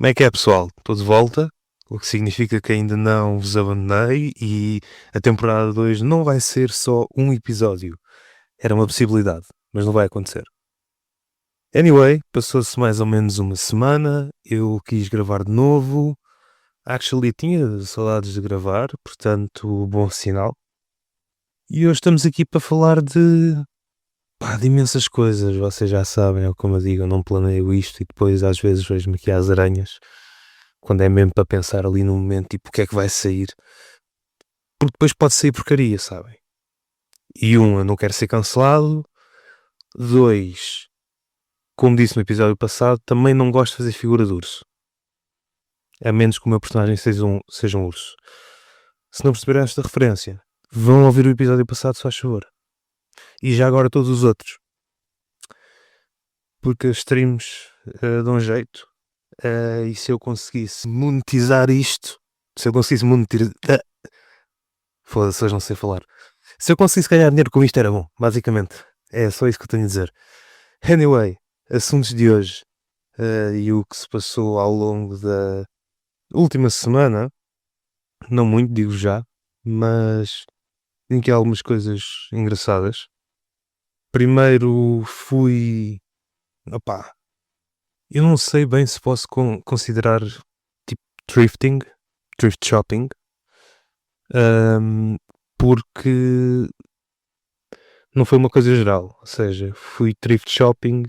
Como é que é, pessoal? Estou de volta, o que significa que ainda não vos abandonei e a temporada 2 não vai ser só um episódio. Era uma possibilidade, mas não vai acontecer. Anyway, passou-se mais ou menos uma semana, eu quis gravar de novo. Actually, tinha saudades de gravar, portanto, bom sinal. E hoje estamos aqui para falar de imensas coisas. Vocês já sabem, ou como eu digo, eu não planeio isto e depois às vezes vejo-me aqui às aranhas. Quando é mesmo para pensar ali no momento, tipo, o que é que vai sair? Porque depois pode sair porcaria, sabem? E eu não quero ser cancelado. 2, como disse no episódio passado, também não gosto de fazer figura de urso. A menos que o meu personagem seja um urso. Se não perceberam esta referência, vão ouvir o episódio passado, se faz favor. E já agora todos os outros. Porque as streams dão jeito. E se eu conseguisse monetizar isto, se eu conseguisse monetizar... Foda-se, hoje não sei falar. Se eu conseguisse ganhar dinheiro com isto era bom, basicamente. É só isso que eu tenho a dizer. Anyway, assuntos de hoje e o que se passou ao longo da última semana. Não muito, digo já, mas tem aqui algumas coisas engraçadas. Primeiro fui... Opá, eu não sei bem se posso considerar tipo thrift shopping, porque não foi uma coisa geral, ou seja, fui thrift shopping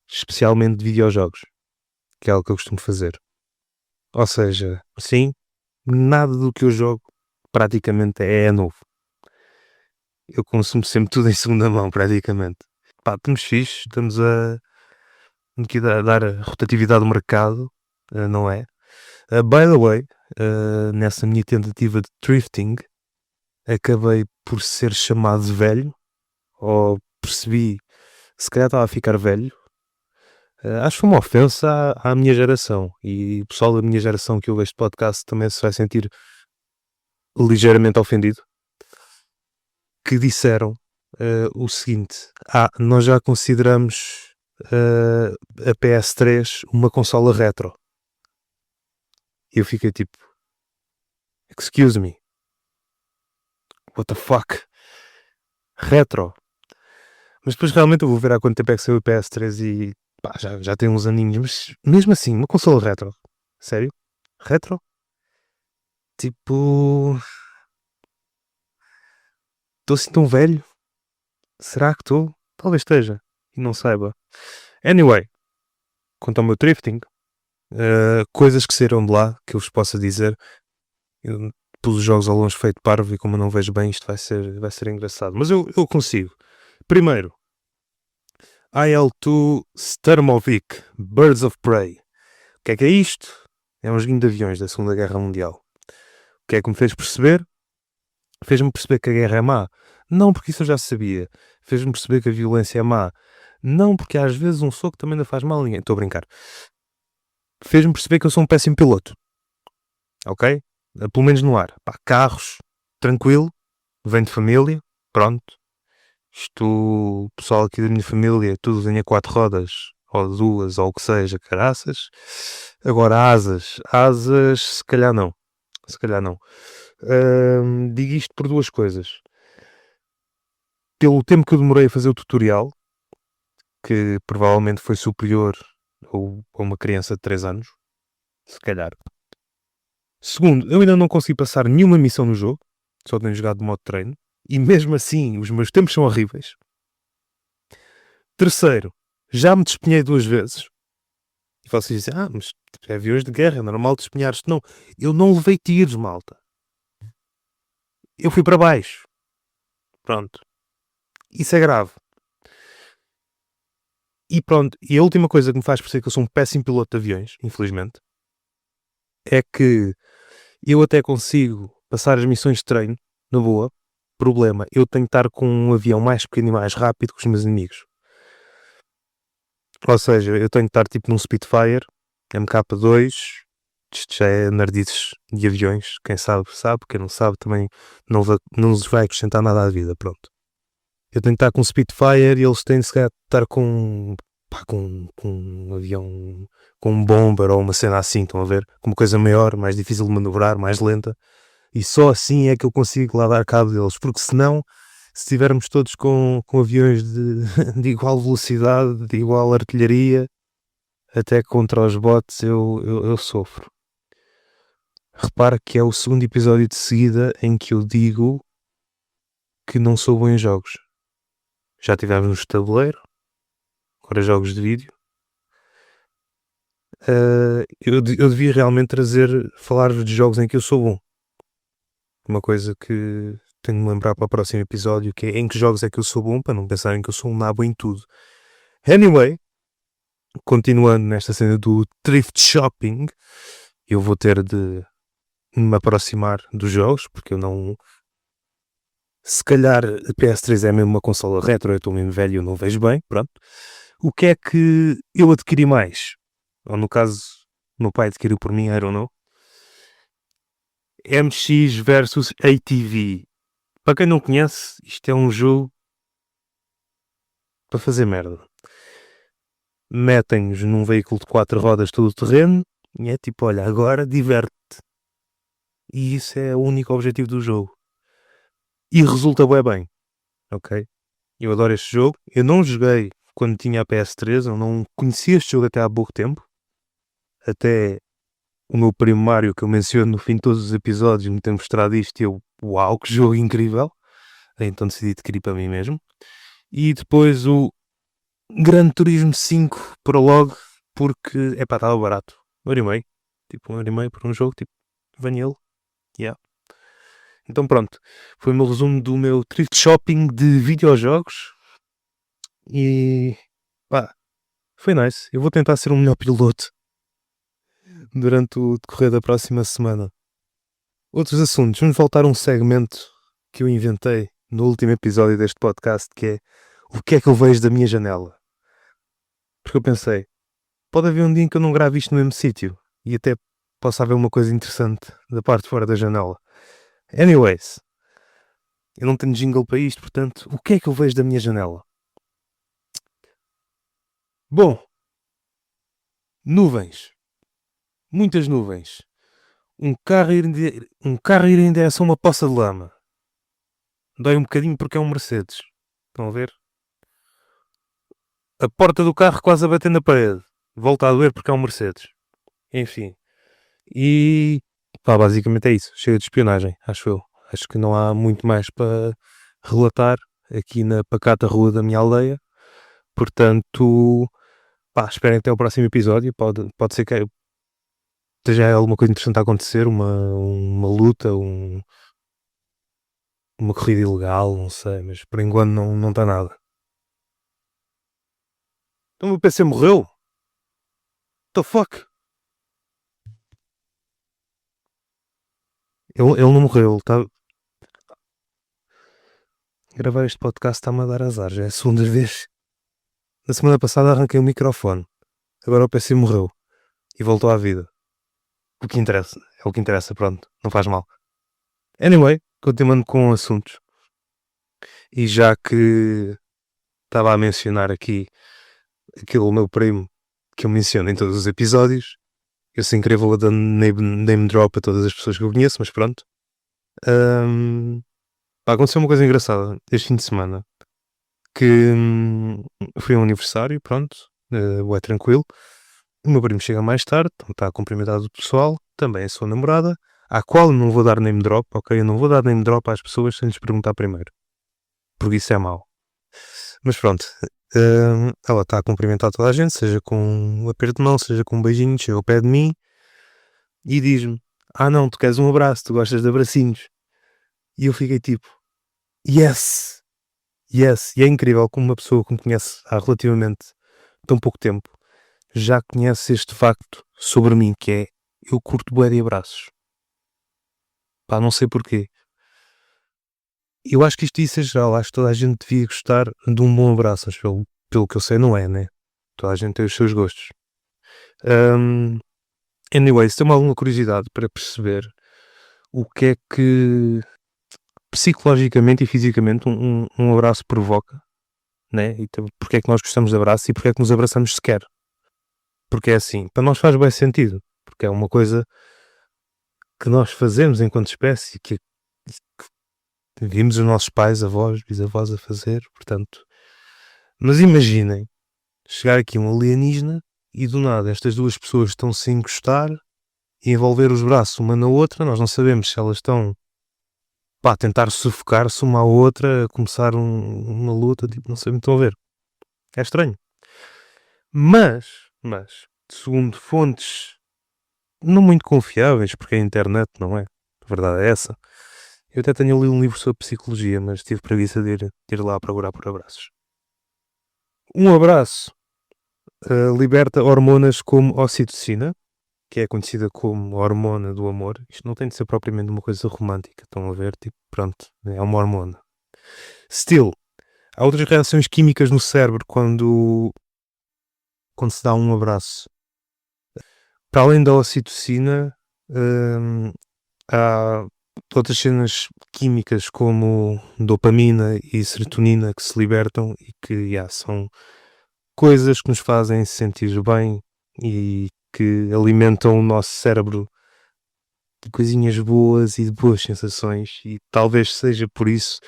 especialmente de videojogos, que é algo que eu costumo fazer. Ou seja, sim, nada do que eu jogo praticamente é novo. Eu consumo sempre tudo em segunda mão, praticamente. Pá, estamos fixe, estamos aqui a dar a rotatividade do mercado, não é? By the way, nessa minha tentativa de thrifting, acabei por ser chamado de velho, ou percebi, se calhar estava a ficar velho. Acho que foi uma ofensa à minha geração, e o pessoal da minha geração que ouve este podcast também se vai sentir ligeiramente ofendido, que disseram o seguinte: nós já consideramos a PS3 uma consola retro. E eu fiquei tipo, excuse me, what the fuck, retro? Mas depois realmente eu vou ver há quanto tempo é que saiu o PS3 e pá, já tem uns aninhos, mas mesmo assim, uma consola retro, sério? Retro? Tipo, estou assim tão velho? Será que estou? Talvez esteja e não saiba. Anyway, quanto ao meu thrifting, coisas que saíram de lá que eu vos possa dizer. Eu pus os jogos ao longe feito parvo e como eu não vejo bem isto vai ser engraçado. Mas eu consigo. Primeiro, IL-2 Sturmovik Birds of Prey. O que é isto? É um joguinho de aviões da Segunda Guerra Mundial. O que é que me fez perceber? Fez-me perceber que a guerra é má. Não porque isso eu já sabia. Fez-me perceber que a violência é má. Não porque às vezes um soco também não faz mal a ninguém. Estou a brincar. Fez-me perceber que eu sou um péssimo piloto. Ok? Pelo menos no ar. Pá, carros, tranquilo. Vem de família. Pronto. Isto, o pessoal aqui da minha família, tudo vinha 4 rodas. Ou 2, ou o que seja, caraças. Agora, asas, se calhar não. Se calhar não. Digo isto por duas coisas. Pelo tempo que eu demorei a fazer o tutorial, que provavelmente foi superior a uma criança de 3 anos, se calhar. Segundo, eu ainda não consegui passar nenhuma missão no jogo, só tenho jogado de modo de treino, e mesmo assim os meus tempos são horríveis. Terceiro, já me despenhei 2 vezes. E vocês dizem, mas é aviões de guerra, é normal despenhar-te. Não, eu não levei tiros, malta. Eu fui para baixo. Pronto. Isso é grave. E pronto, e a última coisa que me faz perceber que eu sou um péssimo piloto de aviões, infelizmente, é que eu até consigo passar as missões de treino, na boa. Problema, eu tenho que estar com um avião mais pequeno e mais rápido que os meus inimigos. Ou seja, eu tenho que estar tipo num Spitfire, MK2, isto já é nerdices de aviões, quem sabe, quem não sabe também não nos vai acrescentar nada à vida, pronto. Eu tenho que estar com um Spitfire e eles têm de estar com pá, com um avião, com um bomber ou uma cena assim, estão a ver? Com uma coisa maior, mais difícil de manobrar, mais lenta. E só assim é que eu consigo lá dar cabo deles, porque senão, se estivermos todos com aviões de igual velocidade, de igual artilharia, até contra os bots eu sofro. Repara que é o segundo episódio de seguida em que eu digo que não sou bom em jogos. Já tivemos no tabuleiro, agora jogos de vídeo. Eu devia realmente falar de jogos em que eu sou bom. Uma coisa que tenho de me lembrar para o próximo episódio, que é em que jogos é que eu sou bom, para não pensarem que eu sou um nabo em tudo. Anyway, continuando nesta cena do thrift shopping, eu vou ter de me aproximar dos jogos, porque eu não... Se calhar a PS3 é mesmo uma consola retro, eu estou mesmo velho e eu não vejo bem, pronto. O que é que eu adquiri mais? Ou no caso, o meu pai adquiriu por mim, I don't know. MX versus ATV. Para quem não conhece, isto é um jogo para fazer merda. Metem-nos num veículo de 4 rodas todo terreno e é tipo, olha, agora diverte-te. E isso é o único objetivo do jogo. E resulta bem, ok? Eu adoro este jogo. Eu não joguei quando tinha a PS3, eu não conhecia este jogo até há pouco tempo. Até o meu primo Mário, que eu menciono no fim de todos os episódios, me tem mostrado isto e eu, uau, que jogo incrível. Então decidi adquirir para mim mesmo. E depois o Gran Turismo 5 Prologue, porque, epá, estava barato. 1,5€. Tipo, 1,5€ por um jogo, tipo, vanilla. Yeah. Então pronto, foi o meu resumo do meu thrift shopping de videojogos. E, pá, foi nice. Eu vou tentar ser um melhor piloto durante o decorrer da próxima semana. Outros assuntos. Vamos voltar a um segmento que eu inventei no último episódio deste podcast, que é o que é que eu vejo da minha janela. Porque eu pensei, pode haver um dia em que eu não grave isto no mesmo sítio e até possa haver uma coisa interessante da parte de fora da janela. Anyways, eu não tenho jingle para isto, portanto, o que é que eu vejo da minha janela? Bom, nuvens. Muitas nuvens. Um carro ir em direção a uma poça de lama. Dói um bocadinho porque é um Mercedes. Estão a ver? A porta do carro quase a bater na parede. Volta a doer porque é um Mercedes. Enfim. E pá, basicamente é isso. Chega de espionagem, acho eu. Acho que não há muito mais para relatar aqui na pacata rua da minha aldeia. Portanto, pá, esperem até o próximo episódio. Pode ser que esteja alguma coisa interessante a acontecer, uma luta, uma corrida ilegal, não sei, mas por enquanto não está nada. Então o meu PC morreu? What the fuck? Ele não morreu, ele está... Gravar este podcast está-me a dar azar, já é a segunda vez. Na semana passada arranquei o microfone. Agora o PC morreu e voltou à vida. O que interessa, é o que interessa, pronto, não faz mal. Anyway, continuando com assuntos. E já que estava a mencionar aqui aquele meu primo que eu menciono em todos os episódios, eu sem querer vou dando name drop a todas as pessoas que eu conheço, mas pronto. Pá, aconteceu uma coisa engraçada este fim de semana. Que foi um aniversário, pronto, é tranquilo. O meu primo chega mais tarde, então está a cumprimentar o pessoal, também a sua namorada, à qual não vou dar name drop, ok? Eu não vou dar name drop às pessoas sem lhes perguntar primeiro, porque isso é mau. Mas pronto, ela está a cumprimentar toda a gente, seja com um aperto de mão, seja com um beijinho, chega ao pé de mim e diz-me: ah não, tu queres um abraço, tu gostas de abracinhos. E eu fiquei tipo, yes, yes. E é incrível como uma pessoa que me conhece há relativamente tão pouco tempo já conhece este facto sobre mim, que é, eu curto bué de abraços. Pá, não sei porquê. Eu acho que isto é geral, acho que toda a gente devia gostar de um bom abraço, acho que pelo que eu sei não é, né? Toda a gente tem os seus gostos. Anyway, se tem alguma curiosidade para perceber o que é que psicologicamente e fisicamente um abraço provoca né? E porque é que nós gostamos de abraço e porque é que nos abraçamos sequer. Porque é assim, para nós faz bem sentido, porque é uma coisa que nós fazemos enquanto espécie, que vimos os nossos pais, avós, bisavós a fazer, portanto. Mas imaginem, chegar aqui um alienígena e do nada estas duas pessoas estão-se a encostar e envolver os braços uma na outra, nós não sabemos se elas estão a tentar sufocar-se uma à outra, a começar uma luta, tipo, não sei, estão a ver. É estranho. Mas, segundo fontes não muito confiáveis, porque a internet não é, a verdade é essa. Eu até tenho lido um livro sobre psicologia, mas tive preguiça de ir lá procurar por abraços. Um abraço liberta hormonas como ocitocina, que é conhecida como hormona do amor. Isto não tem de ser propriamente uma coisa romântica, estão a ver? Tipo, pronto, é uma hormona. Still, há outras reações químicas no cérebro quando se dá um abraço. Para além da ocitocina, há outras cenas químicas como dopamina e serotonina que se libertam e que são coisas que nos fazem sentir bem e que alimentam o nosso cérebro de coisinhas boas e de boas sensações, e talvez seja por isso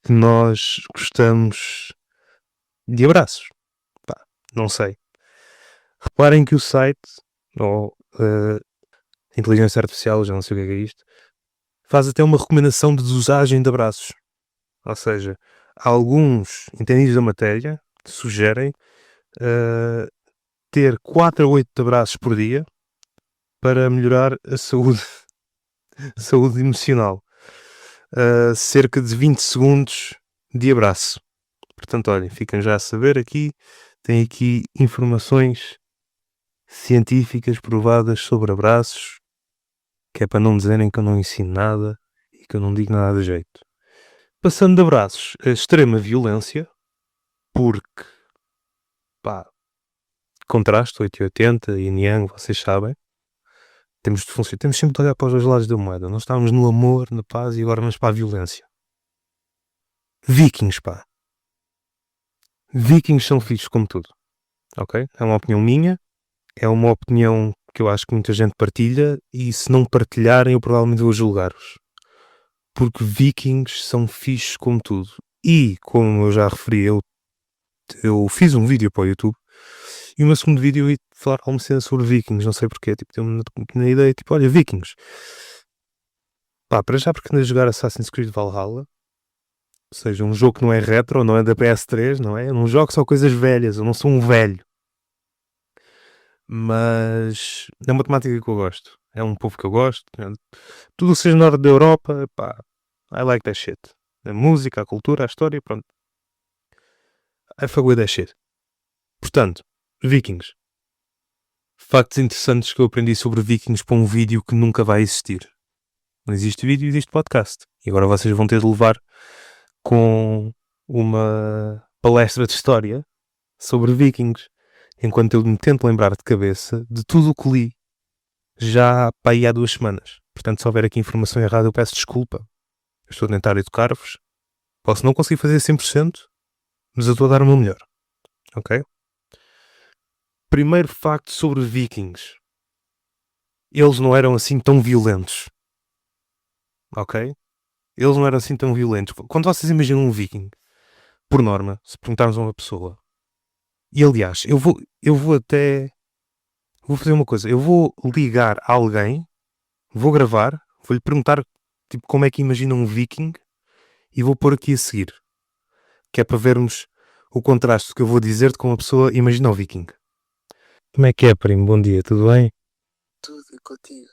que nós gostamos de abraços. Pá, não sei. Reparem que o site, ou inteligência artificial, já não sei o que é isto, faz até uma recomendação de dosagem de abraços. Ou seja, alguns entendidos da matéria sugerem ter 4 a 8 abraços por dia para melhorar a saúde, saúde emocional. Cerca de 20 segundos de abraço. Portanto, olhem, ficam já a saber aqui, tem aqui informações científicas provadas sobre abraços, que é para não dizerem que eu não ensino nada e que eu não digo nada de jeito. Passando de abraços a extrema violência, porque, pá, contraste 880 e Yang, vocês sabem, temos sempre de olhar para os dois lados da moeda. Nós estávamos no amor, na paz e agora vamos para a violência. Vikings, pá. Vikings são fixos como tudo, ok? É uma opinião minha, é uma opinião que eu acho que muita gente partilha e se não partilharem eu provavelmente vou julgar-vos. Porque Vikings são fixos como tudo. E, como eu já referi, eu fiz um vídeo para o YouTube e o meu segundo vídeo eu ia falar alguma cena sobre Vikings, não sei porquê, tipo, deu-me uma ideia, tipo, olha, Vikings. Pá, para já porque ando a jogar Assassin's Creed Valhalla, ou seja, um jogo que não é retro, não é da PS3, não é? Eu não jogo só coisas velhas, eu não sou um velho. Mas é uma temática que eu gosto. É um povo que eu gosto. Tudo que seja norte da Europa, pá, I like that shit. A música, a cultura, a história, pronto. I fuck with that shit. Portanto, Vikings. Factos interessantes que eu aprendi sobre Vikings para um vídeo que nunca vai existir. Não existe vídeo, existe podcast. E agora vocês vão ter de levar com uma palestra de história sobre Vikings. Enquanto eu me tento lembrar de cabeça de tudo o que li já para aí há 2 semanas. Portanto, se houver aqui informação errada, eu peço desculpa. Eu estou a tentar educar-vos. Posso não conseguir fazer 100%, mas eu estou a dar o meu melhor. Ok? Primeiro facto sobre Vikings. Eles não eram assim tão violentos. Ok? Eles não eram assim tão violentos. Quando vocês imaginam um Viking, por norma, se perguntarmos a uma pessoa, e aliás, eu vou fazer uma coisa. Eu vou ligar a alguém, vou gravar, vou-lhe perguntar tipo, como é que imagina um Viking e vou pôr aqui a seguir. Que é para vermos o contraste que eu vou dizer-te com uma pessoa imagina o Viking. Como é que é, primo? Bom dia, tudo bem? Tudo e contigo.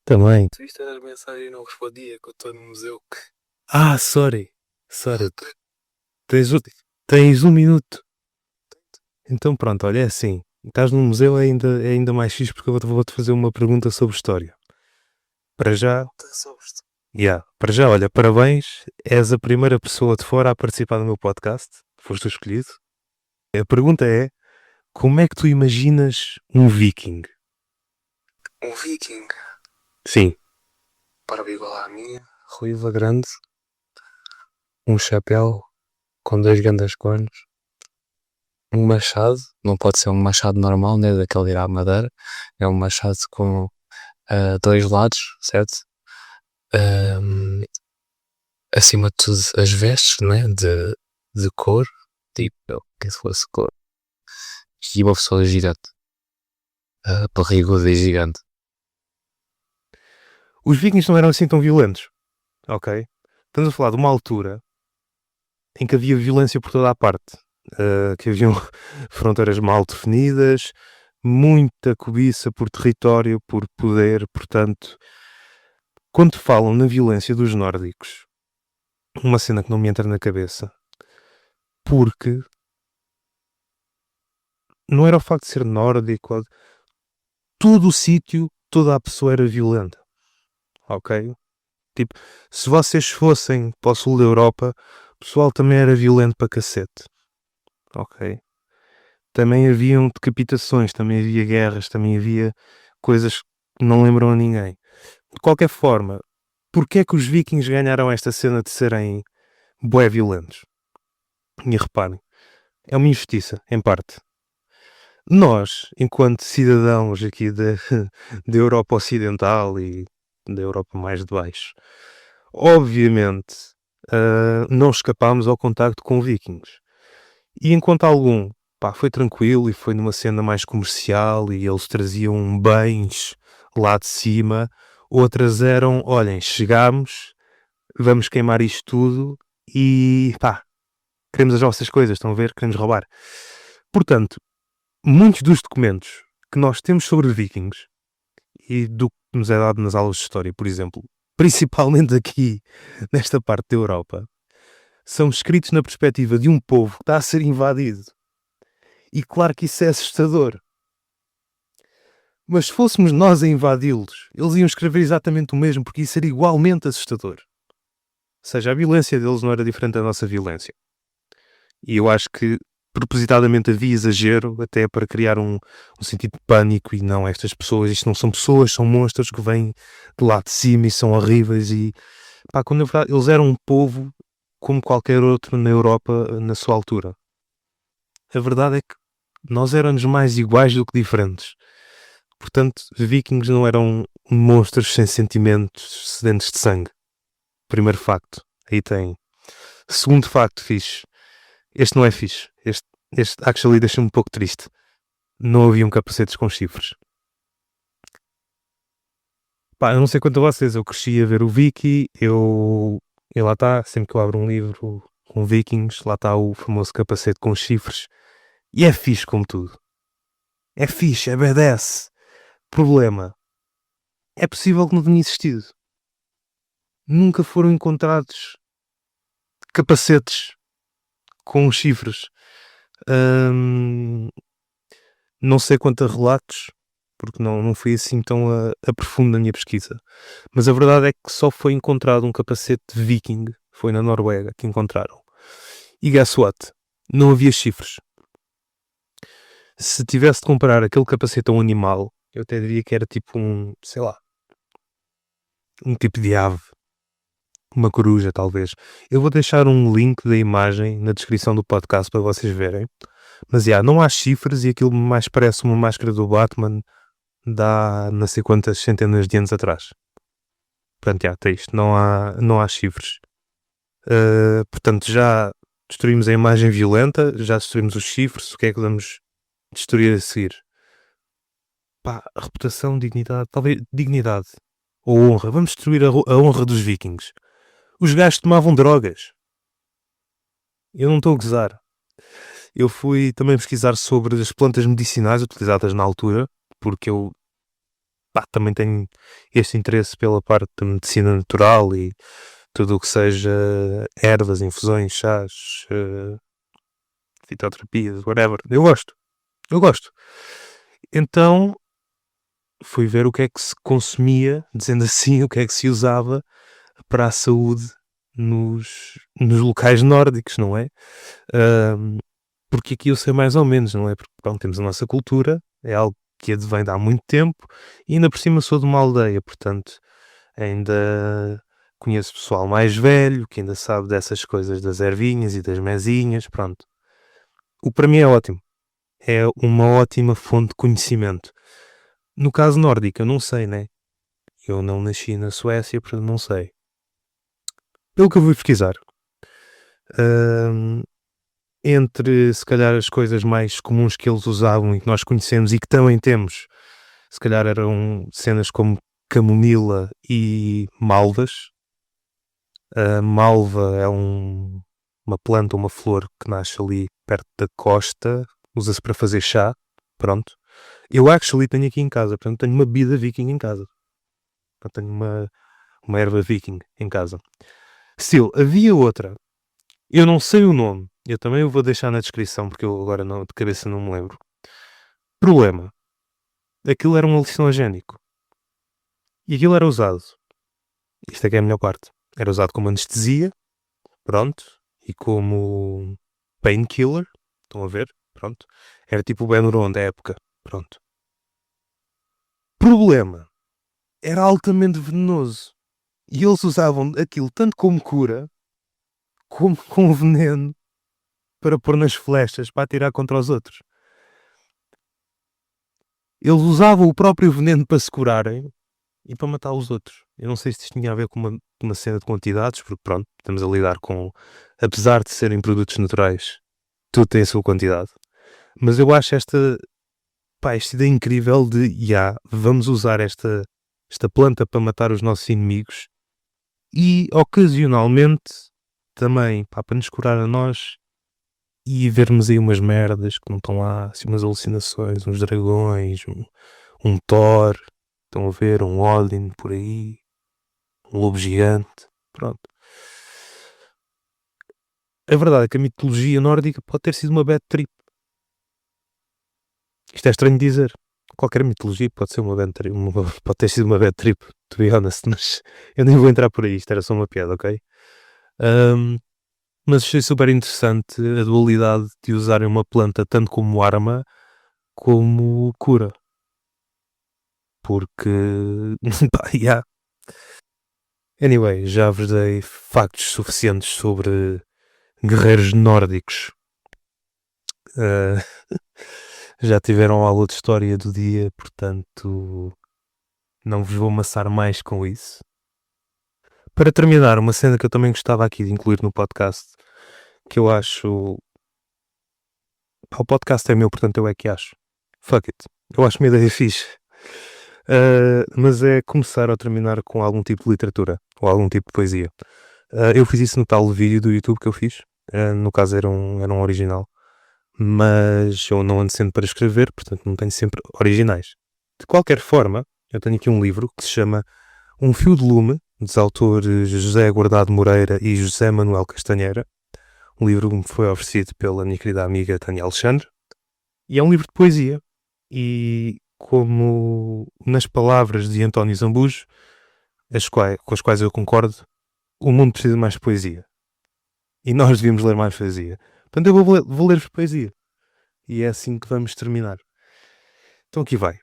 Também. Tu viste as mensagens e não respondia que eu estou no museu. Sorry. Tens 1 minuto. Então pronto, olha, é assim. Estás no museu é ainda mais fixe porque eu vou-te fazer uma pergunta sobre história. Para já, para já, olha, parabéns. És a primeira pessoa de fora a participar do meu podcast. Foste o escolhido. A pergunta é, como é que tu imaginas um Viking? Um Viking, Sim. barba igual à minha, Ruiva grande, um chapéu com 2 grandes cornos. um machado, não pode ser um machado normal, né, daquele de ir à madeira, é um machado com 2 lados, certo? Acima de tudo as vestes, né, de couro, tipo, que se fosse couro, e uma pessoa gigante, barriguda e gigante. Os vikings não eram assim tão violentos, ok? Estamos a falar de uma altura em que havia violência por toda a parte, que haviam fronteiras mal definidas, muita cobiça por território, por poder, portanto, quando falam na violência dos nórdicos, uma cena que não me entra na cabeça, porque não era o facto de ser nórdico, todo o sítio, toda a pessoa era violenta, ok? Tipo, se vocês fossem para o sul da Europa, o pessoal também era violento para cacete, ok? Também haviam decapitações, também havia guerras, também havia coisas que não lembram a ninguém. De qualquer forma, porquê é que os vikings ganharam esta cena de serem bué violentos? E reparem, é uma injustiça, em parte. Nós, enquanto cidadãos aqui da Europa Ocidental e da Europa mais de baixo, obviamente não escapámos ao contacto com vikings. E enquanto algum foi tranquilo e foi numa cena mais comercial e eles traziam bens lá de cima, outras eram, olhem, chegámos, vamos queimar isto tudo e queremos as vossas coisas, estão a ver? Queremos roubar. Portanto, muitos dos documentos que nós temos sobre vikings e do que nos é dado nas aulas de história, por exemplo, principalmente aqui nesta parte da Europa, são escritos na perspectiva de um povo que está a ser invadido. E claro que isso é assustador. Mas se fôssemos nós a invadi-los, eles iam escrever exatamente o mesmo, porque isso era igualmente assustador. Ou seja, a violência deles não era diferente da nossa violência. E eu acho que propositadamente havia exagero até para criar um sentido de pânico e não estas pessoas, isto não são pessoas, são monstros que vêm de lá de cima e são horríveis e quando na verdade eles eram um povo como qualquer outro na Europa na sua altura. A verdade é que nós éramos mais iguais do que diferentes. Portanto, vikings não eram monstros sem sentimentos, sedentos de sangue. Primeiro facto, aí tem. Segundo facto, fixe. Este não é fixe. Este actually deixa-me um pouco triste. Não haviam capacetes com chifres. Eu não sei quanto a vocês, eu cresci a ver o Viki, e lá está, sempre que eu abro um livro com vikings, lá está o famoso capacete com chifres. E é fixe como tudo. É fixe, é badass. Problema. É possível que não tenha existido. Nunca foram encontrados capacetes com chifres. Não sei quanto a relatos, porque não fui assim tão a profundo na minha pesquisa. Mas a verdade é que só foi encontrado um capacete viking, foi na Noruega que encontraram. E guess what? Não havia chifres. Se tivesse de comparar aquele capacete a um animal, eu até diria que era tipo um, sei lá, um tipo de ave. Uma coruja, talvez. Eu vou deixar um link da imagem na descrição do podcast para vocês verem. Mas, não há chifres e aquilo mais parece uma máscara do Batman dá não sei quantas centenas de anos atrás. Portanto, tem isto. Não há chifres. Portanto, já destruímos a imagem violenta, já destruímos os chifres. O que é que vamos destruir a seguir? Reputação, dignidade. Talvez dignidade. Ou honra. Vamos destruir a honra dos vikings. Os gajos tomavam drogas. Eu não estou a gozar. Eu fui também pesquisar sobre as plantas medicinais utilizadas na altura, porque eu também tenho este interesse pela parte da medicina natural e tudo o que seja ervas, infusões, chás, fitoterapias, whatever. Eu gosto. Então fui ver o que é que se consumia, dizendo assim, o que é que se usava para a saúde nos locais nórdicos, não é? Porque aqui eu sei mais ou menos, não é? Porque temos a nossa cultura, é algo que advém de há muito tempo e ainda por cima sou de uma aldeia, portanto ainda conheço pessoal mais velho que ainda sabe dessas coisas das ervinhas e das mesinhas, pronto. O que para mim é ótimo, é uma ótima fonte de conhecimento. No caso nórdico, eu não sei, né? Eu não nasci na Suécia, portanto não sei. Pelo que eu vou pesquisar, entre se calhar as coisas mais comuns que eles usavam e que nós conhecemos e que também temos, se calhar eram cenas como camomila e malvas. A malva é uma planta, uma flor que nasce ali perto da costa, usa-se para fazer chá, pronto. Eu actually tenho aqui em casa, portanto tenho uma bebida viking em casa. Portanto, tenho uma erva viking em casa. Still, havia outra, eu não sei o nome, eu também o vou deixar na descrição porque eu agora não, de cabeça não me lembro. Problema, aquilo era um alucinogénico. E aquilo era usado, isto é que é a melhor parte, era usado como anestesia, pronto, e como painkiller, estão a ver, pronto. Era tipo o Benuron da época, pronto. Problema, era altamente venenoso. E eles usavam aquilo tanto como cura, como com veneno, para pôr nas flechas, para atirar contra os outros. Eles usavam o próprio veneno para se curarem e para matar os outros. Eu não sei se isto tinha a ver com uma cena de quantidades, porque pronto, estamos a lidar com, apesar de serem produtos naturais, tudo tem a sua quantidade. Mas eu acho esta ideia incrível de, vamos usar esta planta para matar os nossos inimigos e ocasionalmente também para nos curar a nós e vermos aí umas merdas que não estão lá, assim, umas alucinações, uns dragões, um Thor, estão a ver, um Odin por aí, um lobo gigante, pronto. A verdade é que a mitologia nórdica pode ter sido uma bad trip. Isto é estranho de dizer. Qualquer mitologia pode ser uma bad trip, pode ter sido uma bad trip, to be honest, mas eu nem vou entrar por aí, isto era só uma piada, ok? Mas achei super interessante a dualidade de usarem uma planta tanto como arma como cura. Porque, pá, Anyway, já vos dei factos suficientes sobre guerreiros nórdicos. Já tiveram aula de história do dia, portanto não vos vou amassar mais com isso. Para terminar, uma cena que eu também gostava aqui de incluir no podcast, que eu acho... O podcast é meu, portanto eu é que acho. Fuck it. Eu acho uma ideia fixe. Mas é começar ou terminar com algum tipo de literatura, ou algum tipo de poesia. Eu fiz isso no tal vídeo do YouTube que eu fiz. No caso era um original. Mas eu não ando sempre para escrever, portanto não tenho sempre originais. De qualquer forma, eu tenho aqui um livro que se chama Um Fio de Lume, dos autores José Guardado Moreira e José Manuel Castanheira. Um livro que me foi oferecido pela minha querida amiga Tânia Alexandre. E é um livro de poesia. E como nas palavras de António Zambujo, com as quais eu concordo, o mundo precisa de mais poesia. E nós devíamos ler mais poesia. Portanto, eu vou ler poesia. E é assim que vamos terminar. Então aqui vai.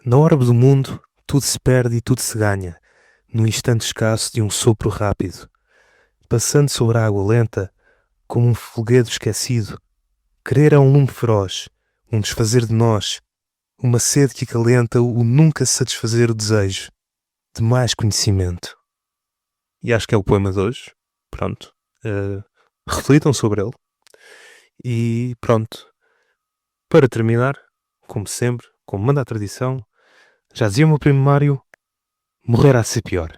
Na orbe do mundo, tudo se perde e tudo se ganha, num instante escasso de um sopro rápido. Passando sobre a água lenta, como um folguedo esquecido, querer é um lume feroz, um desfazer de nós, uma sede que acalenta o nunca satisfazer o desejo de mais conhecimento. E acho que é o poema de hoje. Pronto. Reflitam sobre ele. E pronto. Para terminar, como sempre, como manda a tradição, já dizia o meu primo Mário, morrer há de ser pior.